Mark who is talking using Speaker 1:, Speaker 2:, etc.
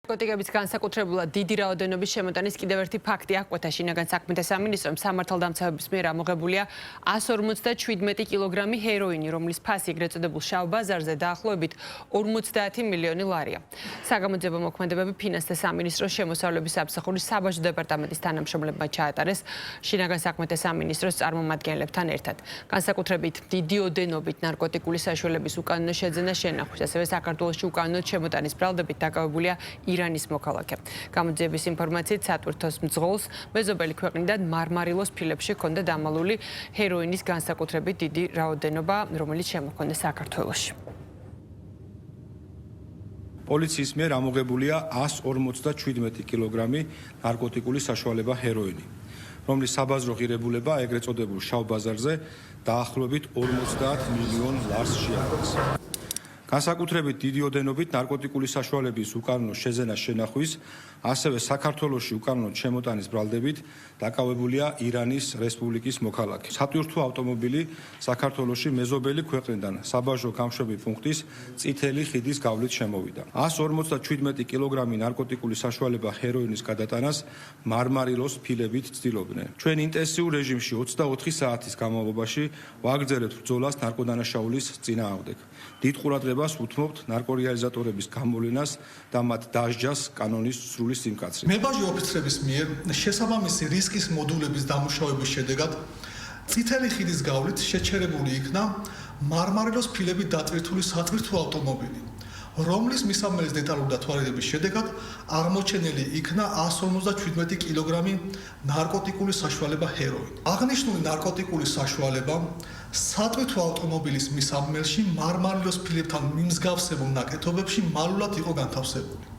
Speaker 1: ნარკოტიკების განსაკუთრებულად დიდი რაოდენობის შემოტანის კიდევ ერთი ფაქტი აღკვეთა შინაგან საქმეთა სამინისტრომ. სამართალდამცავების მიერ ამოღებულია 157 კილოგრამი ჰეროინი, რომლის ფასი ეგრეთ წოდებულ შავ ბაზარზე დაახლოებით 50 მილიონი ლარია. საგამოძიებო მოქმედებები ფინანსთა სამინისტროს შემოსავლების სამსახურის საბაჟო დეპარტამენტის თანამშრომლებმა ჩაატარეს შინაგან საქმეთა სამინისტროს წარმომადგენლებთან ერთად. განსაკუთრებით დიდი ოდენობით ნარკოტიკული საშუალების უკანონო შეძენა შენახვის, ასევე საქართველოში უკანონო შემოტანის ბრალდებით დაკავებულია ირანის მოქალაქე. გამოძიების ინფორმაციით სატვირთოს მძღოლს მეზობელი ქვეყნიდან მარმარილოს ფილებში ჰქონდა დამალული ჰეროინის განსაკუთრებით დიდი რაოდენობა, რომელიც შემოჰქონდა საქართველოში.
Speaker 2: პოლიციის მიერ ამოღებულია 157 კილოგრამი ნარკოტიკული საშუალება ჰეროინი, რომლის საბაზრო ღირებულება ეგრეთ წოდებულ შავ ბაზარზე დაახლოებით 50 მილიონ ლარს შეადგენს. განსაკუთრებით დიდი ოდენობით ნარკოტიკული საშუალების უკანონო შეძენა შენახვის, ასევე საქართველოში უკანონო შემოტანის ბრალდებით დაკავებულია ირანის რესპუბლიკის მოქალაქე. სატვირთო ავტომობილი საქართველოში მეზობელი ქვეყნიდან საბაჟო გამშვები პუნქტის წითელი ხიდის გავლით შემოვიდა. 157 კილოგრამი ნარკოტიკული საშუალება ჰეროინის გადატანას მარმარილოს ფილებით ცდილობდნენ. ჩვენ ინტენსიურ რეჟიმში 24 საათის განმავლობაში ვაგრძელებთ ბრძოლას ნარკოდანაშაულის წინააღმდეგ. დიდ ყურადღებას უთმობთ ნარკორეალიზატორების გამოვლენას და მათ დასჯას კანონის სრული სიმკაცრით.
Speaker 3: მებაჟი ოფიცრების მიერ შესაბამისი რისკის მოდულების დამუშავების შედეგად წითელი ხიდის გავლით შეჩერებული იქნა მარმარილოს ფილებით დატვირთული სატვირთო ავტომობილი, რომლის მისამერის დეტალური დათვალიერების შედეგად აღმოჩენილი იქნა 157 კილოგრამი ნარკოტიკული საშუალება ჰეროინი. აღნიშნული ნარკოტიკული საშუალება სატვირთო ავტომობილის მისამერში მარმარილოს ფილებთან მიმსგავსებულ ნაკეთობებში მალულად იყო განთავსებული.